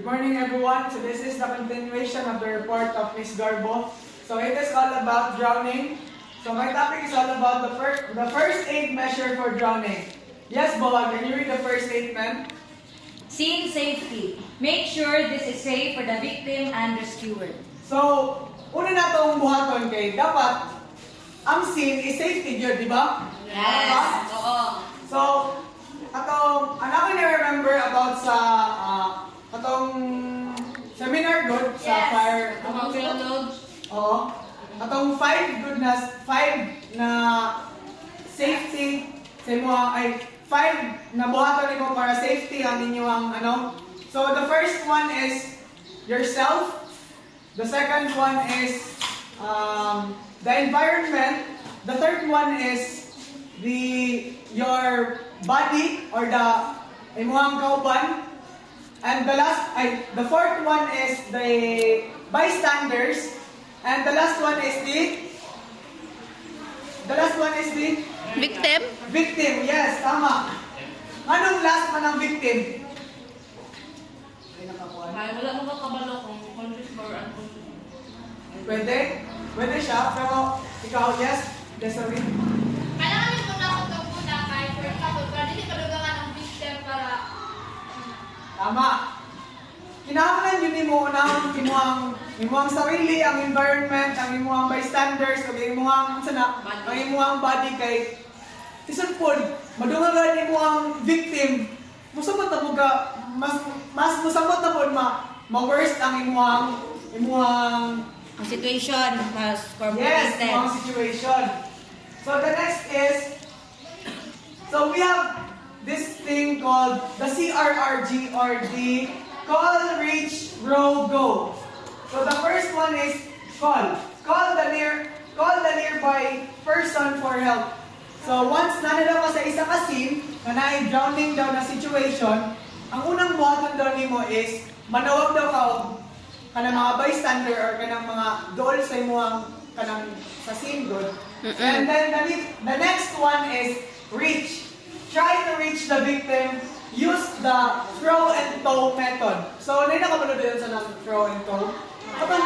morning, everyone. So this is the continuation of the report of Miss Garbo. So it is all about drowning. So my topic is all about the first aid measure for drowning. Yes, Boa, can you read the first statement? Scene safety. Make sure this is safe for the victim and rescuer. So, una na itong buhaton kay dapat ang scene is safety yun, di ba? Yes. Oo. So, atong, ano ko remember about sa atong seminar good sa fire. Oo. Atong 5 na safety sa mga ay 5 na buhaton nimo para safety ang inyong ano. So the first one is yourself. The second one is the environment. The third one is your body or the imuhang kauban. And the fourth one is the bystanders. And the last one is the Victim? victim. Yes, tama. Anong last man ang victim? Ay, wala mo ba kabalo kung conscious or unconscious? Pwede? Pwede siya, pero ikaw, yes? Desiree? Kailangan mo na ako muna kahit for example, para hindi palugangan ang victim para... Tama. Kinahanglan yun mo unang imuhang sarili, ang environment, ang imuhang bystanders, ang imuhang body kay isang pod, madungagan imuhang victim. Musamot na po ka, mas musamot na po ma-worst ang imuhang Ang situation, mas yes, complicated. imuhang situation. So the next is, so we have this thing called the CRRG or the Call, Reach, Row, Go. So the first one is call. Call the nearby person for help. So once nanalo ka sa isang scene na na-drowning daw na situation, ang unang buhaton daw nimo is manawag daw ka kanang mga bystander or kanang mga dool sa imuhang kanang sa scene good. And then the next one is reach. Try to reach the victim. Use the throw and tow method. So, hindi na kabalo din sa throw and tow. Atong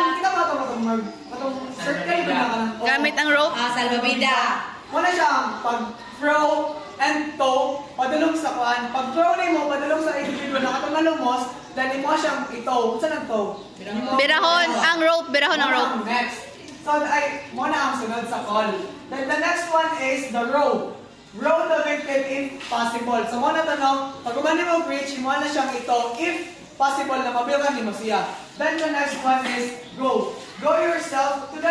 circle na ka ng Gamit ang rope? Salvavida. Muna siya pag-throw and tow, padulong sa kuan. Pag-throw na mo, padulong sa individual na katong nalumos, then imo siyang itow. Saan ang tow? Birahon ang rope, birahon ang rope. Next. So, muna ang sunod sa call. Then the next one is the row. Row the victim if possible. So, muna tanong, pag umani mo bridge, imo na siyang ito if possible na mabilkan mo siya. Then the next one is go. Go yourself to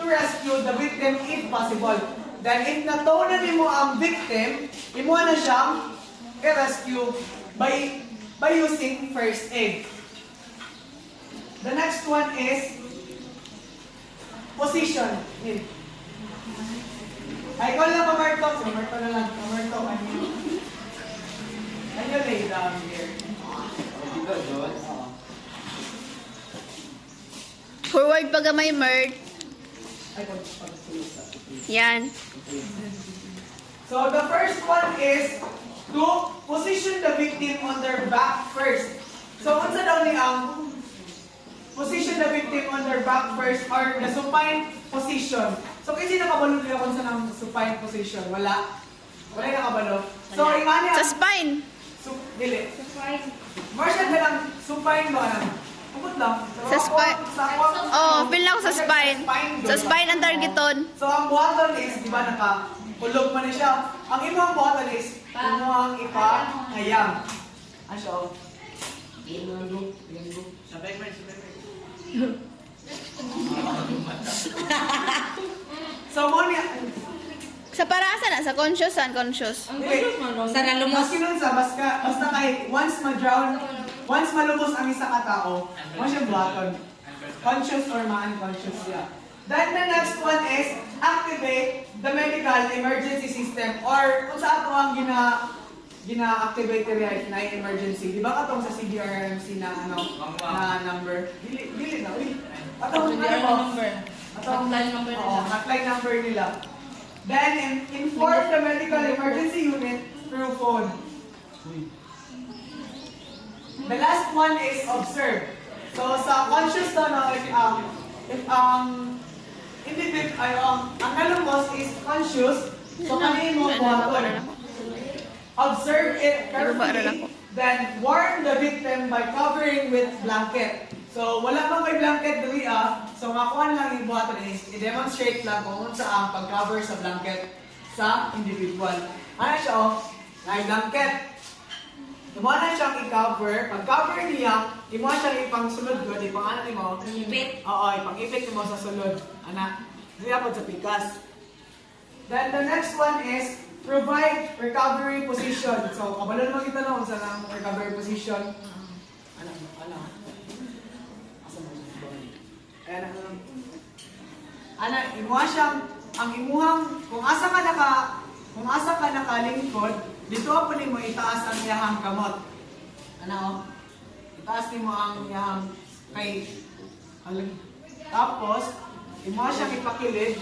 rescue the victim if possible. Then if natow na nimo ang victim, imo na siyang i-rescue by using first aid. The next one is position. Ay, call lang Mamerto. Si Mamerto na lang. Mamerto, can you lay down here? Forward pa gamay, Mert. Ay, Yan. so the first one is to position the victim on their back first. So, unsa daw ni ang position the victim on their back first or the supine position. So, kasi nakabalo nila kung saan ang supine position. Wala. Wala yung nakabalo. So, ingani ang... Sa spine. Dili. Martial ka lang, supine ba lang? Pagod lang. Sa spine. Oh, feel na ako sa spine. Sa spine ang targeton. So, ang buhaton is, di ba, nakakulog man siya. Ang imong buhaton is, imuhang ipahayang. Ano siya, oh? Sabay. So, mo niya... Sa parasa na, sa conscious, unconscious. Sa nalumos. Maski nun sa, basta kahit once ma-drown, once malubos ang isa ka tao, mo siya buhaton. Conscious or ma-unconscious siya. Then the next one is activate the medical emergency system or kung sa ato ang gina-activate rin na emergency. Di ba katong sa CDRMC na na number? Dili na, uy. Atong Hotline number nila. Hotline number nila. Then inform the medical emergency unit through phone. The last one is observe. So sa conscious na if ang individual ay ang nalumos is conscious, so kanin mo buhaton. Observe it carefully, then warn the victim by covering with blanket. So wala bang may blanket dali so makuha lang yung buhaton is i-demonstrate lang kung unsa ang pag-cover sa blanket sa individual. Ano siya may blanket. Imo na siyang i-cover. Pag-cover niya, imo siyang ipang-sulod ko, di pang ano mo? Ipit. Oo, ipang-ipit mo sa sulod. Anak, di po sa pikas. Then the next one is provide recovery position. So, kabalo naman kita na kung saan ang recovery position. Ano? Asa mo siya? Ayan, ano, imo siyang, ang imuhang, kung asa ka nakalingkod, dito po ni mo itaas ang iyahang kamot. Ano? Itaas ni mo ang iyahang kay tapos, imo siyang ipakilid.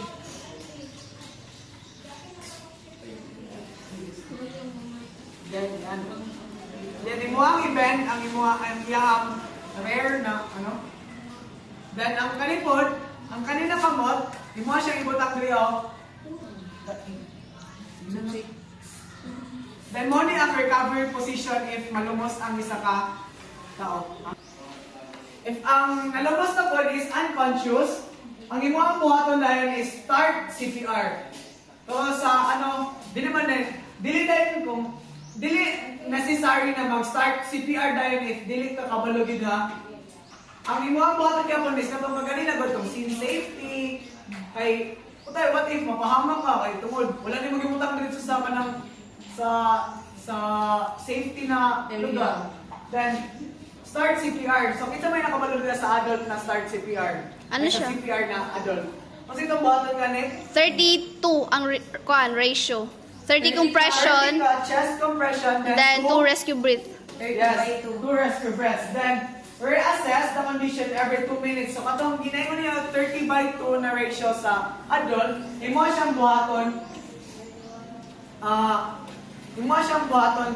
Then imo ang i-bend ang iyahang rare na ano. Then ang kalipod, ang kanina kamot, imo siyang ibutang diri. Then mo ni ang recovery position if malumos ang isa ka tao. If ang nalumos na pod is unconscious, ang imo ang buhaton dayon is start CPR. So sa dili necessary na mag-start CPR dayon if dili ka kabalo gid ha. Ang imo ang buhaton gyapon is katong magani na gotong scene safety kay utay what if mapahamak ka kay tungod wala ni magimutang dito sa kanang sa safety na lugar. Then start CPR. So kita may nakabalo dito sa adult na start CPR. Ano siya? Sa CPR na adult. Kasi itong buhaton ganit 32 ang ratio. 30 compression, chest compression, then 2 rescue breath. Yes, 2 rescue breaths. Then, reassess the condition every 2 minutes. So, katong ginay mo niya 30/2 na ratio sa adult, imo siyang buhaton,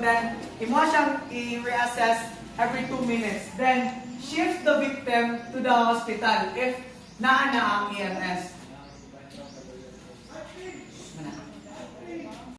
then imo siyang i-reassess every 2 minutes. Then, shift the victim to the hospital if naa na ang EMS.